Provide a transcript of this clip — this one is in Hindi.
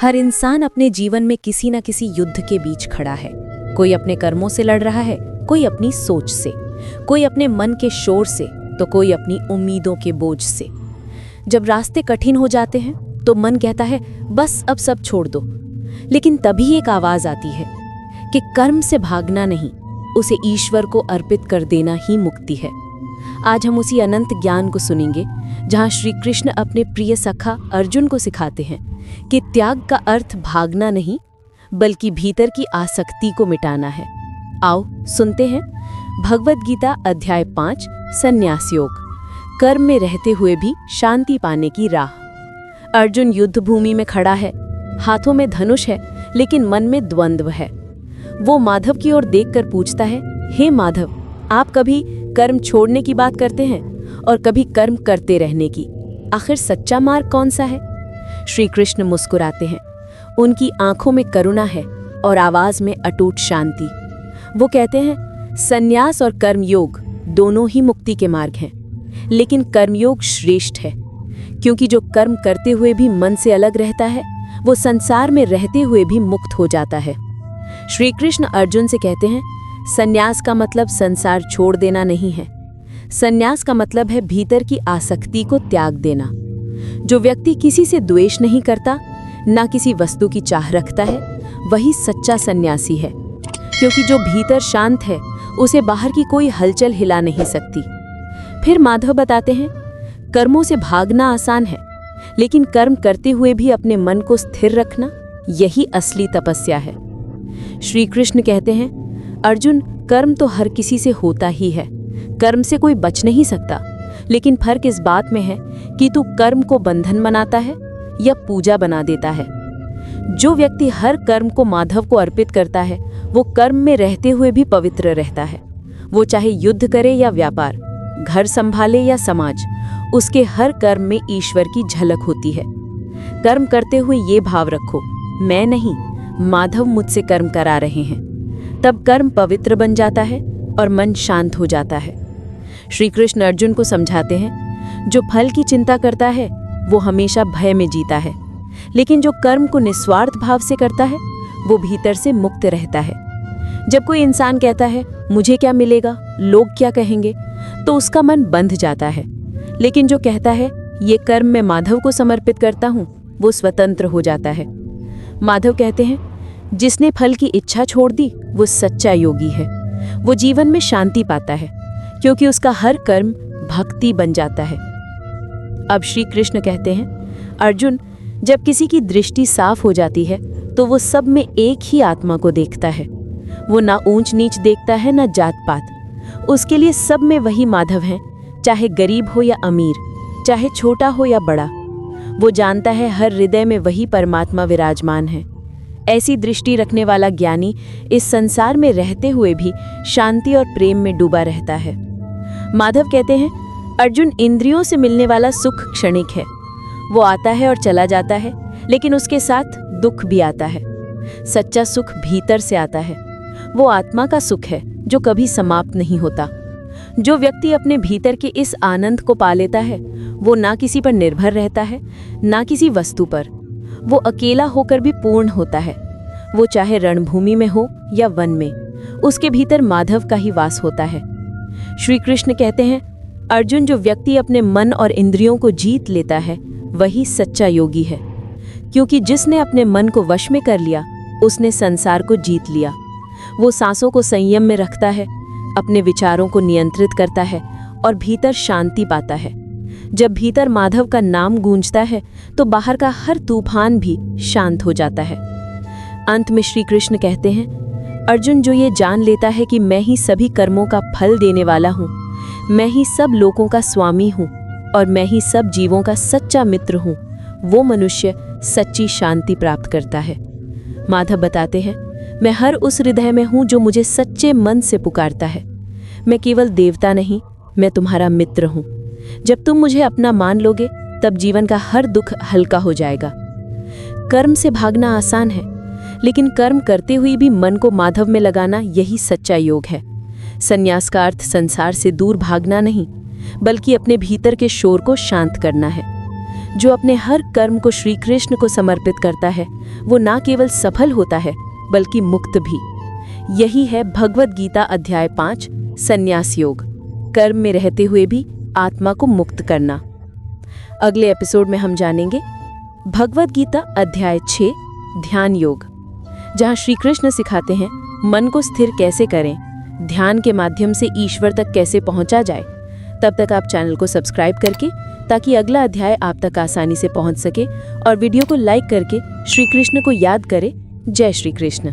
हर इंसान अपने जीवन में किसी न किसी युद्ध के बीच खड़ा है। कोई अपने कर्मों से लड़ रहा है, कोई अपनी सोच से, कोई अपने मन के शोर से, तो कोई अपनी उम्मीदों के बोझ से। जब रास्ते कठिन हो जाते हैं तो मन कहता है बस अब सब छोड़ दो, लेकिन तभी एक आवाज आती है कि कर्म से भागना नहीं, उसे ईश्वर को अर्पित कर देना ही मुक्ति है। आज हम उसी अनंत ज्ञान को सुनेंगे जहां श्री कृष्ण अपने प्रिय सखा अर्जुन को सिखाते हैं कि त्याग का अर्थ भागना नहीं, बल्कि भीतर की आसक्ति को मिटाना है। आओ सुनते हैं भगवद गीता अध्याय 5 संन्यास योग, कर्म में रहते हुए भी शांति पाने की राह। अर्जुन युद्ध भूमि में खड़ा है, हाथों में धनुष है, लेकिन मन में द्वंद्व है। वो माधव की ओर देखकर पूछता है, हे माधव, आप कभी कर्म छोड़ने की बात करते हैं और कभी कर्म करते रहने की, आखिर सच्चा मार्ग कौन सा है? श्री कृष्ण मुस्कुराते हैं, उनकी आंखों में करुणा है और आवाज में अटूट शांति। वो कहते हैं, संन्यास और कर्मयोग दोनों ही मुक्ति के मार्ग हैं, लेकिन कर्मयोग श्रेष्ठ है, क्योंकि जो कर्म करते हुए भी मन से अलग रहता है, वो संसार में रहते हुए भी मुक्त हो जाता है। श्री कृष्ण अर्जुन से कहते हैं, संन्यास का मतलब संसार छोड़ देना नहीं है। संन्यास का मतलब है भीतर की आसक्ति को त्याग देना। जो व्यक्ति किसी से द्वेष नहीं करता, ना किसी वस्तु की चाह रखता है, वही सच्चा सन्यासी है, क्योंकि जो भीतर शांत है उसे बाहर की कोई हलचल हिला नहीं सकती। फिर माधव बताते हैं, कर्मों से भागना आसान है, लेकिन कर्म करते हुए भी अपने मन को स्थिर रखना, यही असली तपस्या है। श्री कृष्ण कहते हैं, अर्जुन, कर्म तो हर किसी से होता ही है, कर्म से कोई बच नहीं सकता, लेकिन फर्क इस बात में है कि तू कर्म को बंधन बनाता है या पूजा बना देता है। जो व्यक्ति हर कर्म को माधव को अर्पित करता है, वो कर्म में रहते हुए भी पवित्र रहता है। वो चाहे युद्ध करे या व्यापार, घर संभाले या समाज, उसके हर कर्म में ईश्वर की झलक होती है। कर्म करते हुए ये भाव रखो, मैं नहीं, माधव मुझसे कर्म करा रहे हैं। तब कर्म पवित्र बन जाता है और मन शांत हो जाता है। श्री कृष्ण अर्जुन को समझाते हैं, जो फल की चिंता करता है वो हमेशा भय में जीता है, लेकिन जो कर्म को निस्वार्थ भाव से करता है वो भीतर से मुक्त रहता है। जब कोई इंसान कहता है मुझे क्या मिलेगा, लोग क्या कहेंगे, तो उसका मन बंध जाता है। लेकिन जो कहता है ये कर्म मैं माधव को समर्पित करता हूँ, वो स्वतंत्र हो जाता है। माधव कहते हैं, जिसने फल की इच्छा छोड़ दी वो सच्चा योगी है। वो जीवन में शांति पाता है, क्योंकि उसका हर कर्म भक्ति बन जाता है। अब श्री कृष्ण कहते हैं, अर्जुन, जब किसी की दृष्टि साफ हो जाती है तो वो सब में एक ही आत्मा को देखता है। वो ना ऊंच नीच देखता है, ना जात पात। उसके लिए सब में वही माधव हैं, चाहे गरीब हो या अमीर, चाहे छोटा हो या बड़ा। वो जानता है हर हृदय में वही परमात्मा विराजमान है। ऐसी दृष्टि रखने वाला ज्ञानी इस संसार में रहते हुए भी शांति और प्रेम में डूबा रहता है। माधव कहते हैं, अर्जुन, इंद्रियों से मिलने वाला सुख क्षणिक है। वो आता है और चला जाता है, लेकिन उसके साथ दुख भी आता है। सच्चा सुख भीतर से आता है। वो आत्मा का सुख है जो कभी समाप्त नहीं होता। जो व्यक्ति अपने भीतर के इस आनंद को पा लेता है, वो ना किसी पर निर्भर रहता है, ना किसी वस्तु पर। वो अकेला होकर भी पूर्ण होता है। वो चाहे रणभूमि में हो या वन में, उसके भीतर माधव का ही वास होता है। श्री कृष्ण कहते हैं, अर्जुन, जो व्यक्ति अपने मन और इंद्रियों को जीत लेता है वही सच्चा योगी है, क्योंकि जिसने अपने मन को वश में कर लिया उसने संसार को जीत लिया। वो सांसों को संयम में रखता है, अपने विचारों को नियंत्रित करता है और भीतर शांति पाता है। जब भीतर माधव का नाम गूंजता है तो बाहर का हर तूफान भी शांत हो जाता है। अंत में श्री कृष्ण कहते हैं, अर्जुन, जो ये जान लेता है कि मैं ही सभी कर्मों का फल देने वाला हूँ, मैं ही सब लोगों का स्वामी हूँ और मैं ही सब जीवों का सच्चा मित्र हूँ, वो मनुष्य सच्ची शांति प्राप्त करता है। माधव बताते हैं, मैं हर उस हृदय में हूँ जो मुझे सच्चे मन से पुकारता है। मैं केवल देवता नहीं, मैं तुम्हारा मित्र हूँ। जब तुम मुझे अपना मान लोगे तब जीवन का हर दुख हल्का हो जाएगा। कर्म से भागना आसान है, लेकिन कर्म करते हुए भी मन को माधव में लगाना, यही सच्चा योग है। संन्यास का अर्थ संसार से दूर भागना नहीं, बल्कि अपने भीतर के शोर को शांत करना है। जो अपने हर कर्म को श्री कृष्ण को समर्पित करता है वो ना केवल सफल होता है बल्कि मुक्त भी। यही है भगवद गीता अध्याय 5 संन्यास योग, कर्म में रहते हुए भी आत्मा को मुक्त करना। अगले एपिसोड में हम जानेंगे भगवद गीता अध्याय 6 ध्यान योग, जहां श्री कृष्ण सिखाते हैं मन को स्थिर कैसे करें, ध्यान के माध्यम से ईश्वर तक कैसे पहुंचा जाए। तब तक आप चैनल को सब्सक्राइब करके, ताकि अगला अध्याय आप तक आसानी से पहुंच सके, और वीडियो को लाइक करके श्री कृष्ण को याद करें। जय श्री कृष्ण।